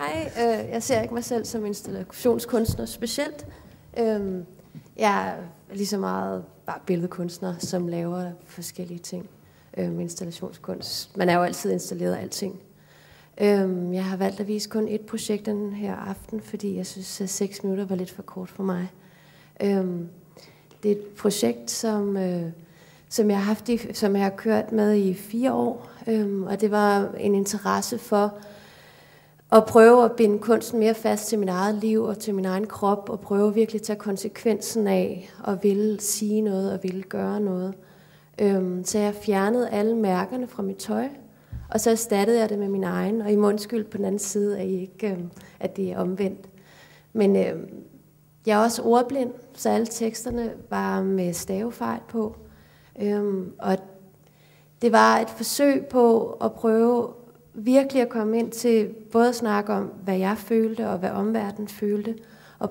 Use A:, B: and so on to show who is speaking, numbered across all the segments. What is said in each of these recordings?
A: Hej, jeg ser ikke mig selv som installationskunstner specielt. Jeg er lige så meget bare billedkunstner, som laver forskellige ting. Installationskunst. Man er jo altid installeret af alting. Jeg har valgt at vise kun et projekt den her aften, fordi jeg synes, at 6 minutter var lidt for kort for mig. Det er et projekt, som jeg har kørt med i 4 år, og det var en interesse for at prøve at binde kunsten mere fast til mit eget liv og til min egen krop, og prøve virkelig at tage konsekvensen af at ville sige noget og ville gøre noget. Så jeg fjernede alle mærkerne fra mit tøj, og så erstattede jeg det med min egen, og i mundskyld på den anden side er ikke, at det er omvendt. Men jeg er også ordblind, så alle teksterne var med stavefejl på. Og det var et forsøg på at prøve virkelig at komme ind til både at snakke om, hvad jeg følte og hvad omverdenen følte, og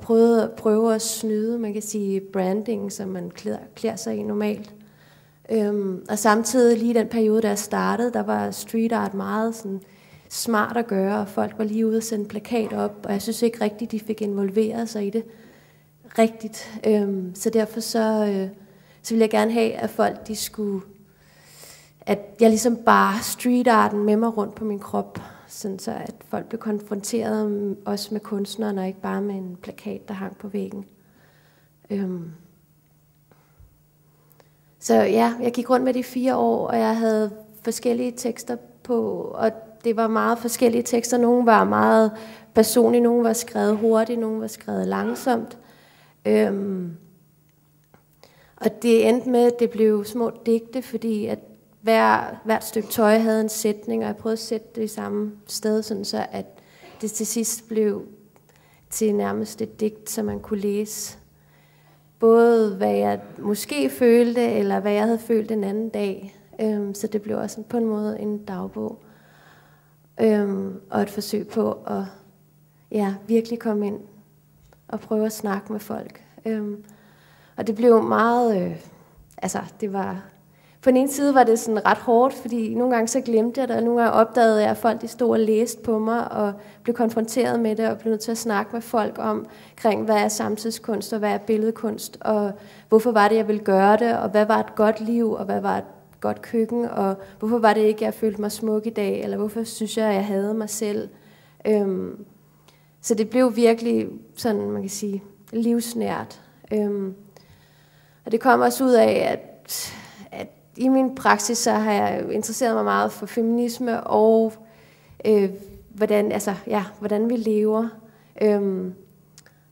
A: prøve at snyde, man kan sige, branding, som man klæder sig i normalt. Og samtidig lige den periode, der startede, der var street art meget sådan smart at gøre, og folk var lige ude og sende plakat op, og jeg synes ikke rigtigt, de fik involveret sig i det rigtigt. Så derfor så ville jeg gerne have, at folk de skulle, at jeg ligesom bare street arten med mig rundt på min krop, sådan så at folk blev konfronteret også med kunstneren, og ikke bare med en plakat, der hang på væggen. Så ja, jeg gik rundt med de 4 år, og jeg havde forskellige tekster på, og det var meget forskellige tekster. Nogle var meget personlige, nogle var skrevet hurtigt, nogle var skrevet langsomt. Og det endte med, at det blev små digte, fordi at hvert stykke tøj havde en sætning, og jeg prøvede at sætte det i samme sted, sådan så at det til sidst blev til nærmest et digt, som man kunne læse. Både hvad jeg måske følte, eller hvad jeg havde følt en anden dag. Så det blev også på en måde en dagbog. Og et forsøg på at virkelig komme ind og prøve at snakke med folk. Og det blev meget, det var, på den ene side var det sådan ret hårdt, fordi nogle gange så glemte jeg det, og nogle gange opdagede jeg, at folk de stod og læste på mig, og blev konfronteret med det, og blev nødt til at snakke med folk omkring, hvad er samtidskunst, og hvad er billedkunst, og hvorfor var det, jeg ville gøre det, og hvad var et godt liv, og hvad var et godt køkken, og hvorfor var det ikke, jeg følte mig smuk i dag, eller hvorfor synes jeg havde mig selv. Så det blev virkelig sådan, man kan sige, livsnært. Og det kom også ud af, at i min praksis, så har jeg interesseret mig meget for feminisme og hvordan vi lever.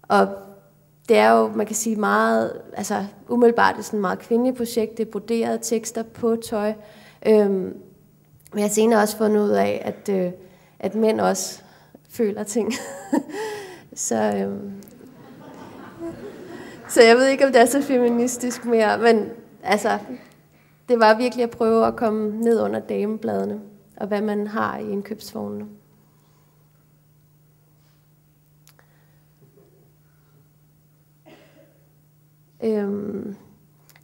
A: Og det er jo, man kan sige meget, umiddelbart det er sådan et meget kvindeligt projekt, det er broderede tekster på tøj. Men jeg har senere også fundet ud af, at mænd også føler ting. Så jeg ved ikke, om det er så feministisk mere, men det var virkelig at prøve at komme ned under damebladene, og hvad man har i indkøbsvognene.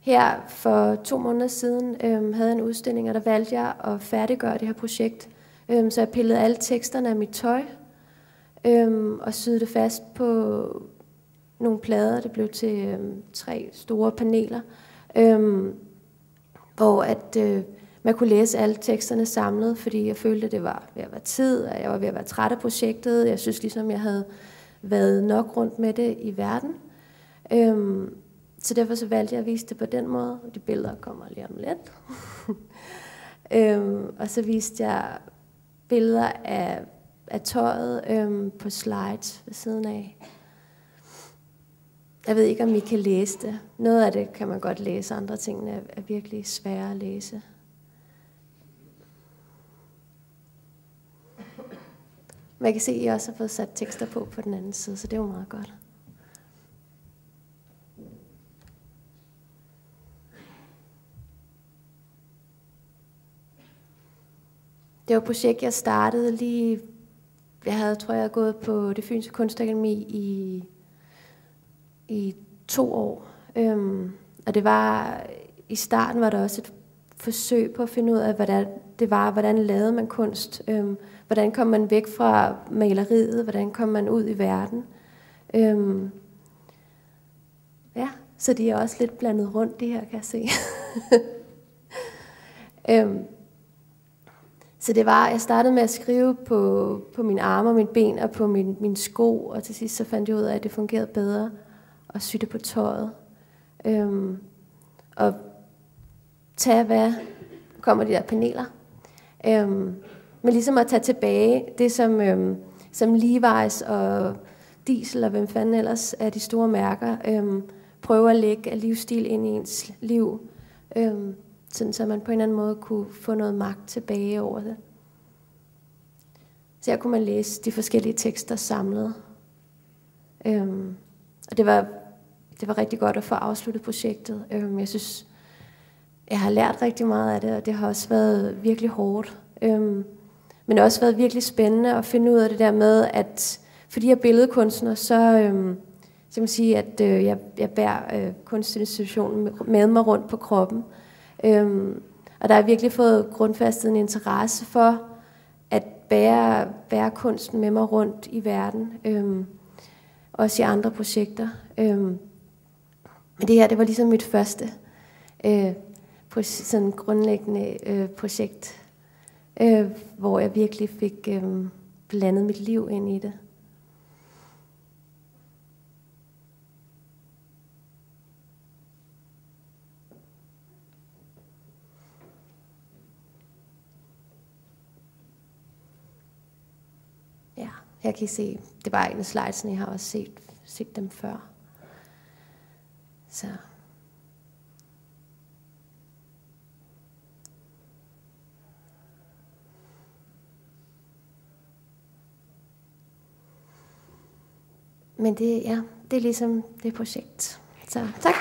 A: Her for 2 måneder siden havde jeg en udstilling, og der valgte jeg at færdiggøre det her projekt. Så jeg pillede alle teksterne af mit tøj, og syede det fast på nogle plader. Det blev til 3 store paneler, hvor man kunne læse alle teksterne samlet, fordi jeg følte, at det var ved at være tid, og jeg var ved at være træt af projektet. Jeg synes ligesom, jeg havde været nok rundt med det i verden. Så derfor så valgte jeg at vise det på den måde. De billeder kommer lige om lidt. Og så viste jeg billeder af tøjet på slides ved siden af. Jeg ved ikke, om I kan læse det. Noget af det kan man godt læse, andre ting er virkelig svære at læse. Man kan se, at I også har fået sat tekster på den anden side, så det er jo meget godt. Det var et projekt, jeg startede lige. Jeg havde gået på Det Fynske Kunstakademi i 2 år. Og det var, i starten var der også et forsøg på at finde ud af, hvordan lavede man kunst. hvordan kommer man væk fra maleriet, hvordan kommer man ud i verden. Ja, så de er også lidt blandet rundt, det her, kan jeg se. Så det var, jeg startede med at skrive på mine arme og mine ben og på mine sko, og til sidst så fandt jeg ud af, at det fungerede bedre at sy det på tøjet. Og tage, hvad kommer de der paneler. Men ligesom at tage tilbage det, som Levi's og Diesel og hvem fanden ellers er de store mærker, prøver at lægge af livsstil ind i ens liv, sådan så man på en eller anden måde kunne få noget magt tilbage over det. Så her kunne man læse de forskellige tekster samlet. Og det var rigtig godt at få afsluttet projektet. Jeg synes, jeg har lært rigtig meget af det, og det har også været virkelig hårdt. Men det har også været virkelig spændende at finde ud af det der med, at fordi jeg er billedkunstner, så man sige, at jeg bærer kunstinstitutionen med mig rundt på kroppen. Og der har jeg virkelig fået grundfæstet en interesse for at bære kunsten med mig rundt i verden. Også i andre projekter. Men det her, det var ligesom mit første sådan grundlæggende projekt, hvor jeg virkelig fik blandet mit liv ind i det. Ja, her kan I se, det var en af slidesene, jeg har også set dem før. Så. Men det er ligesom det projekt. Så tak.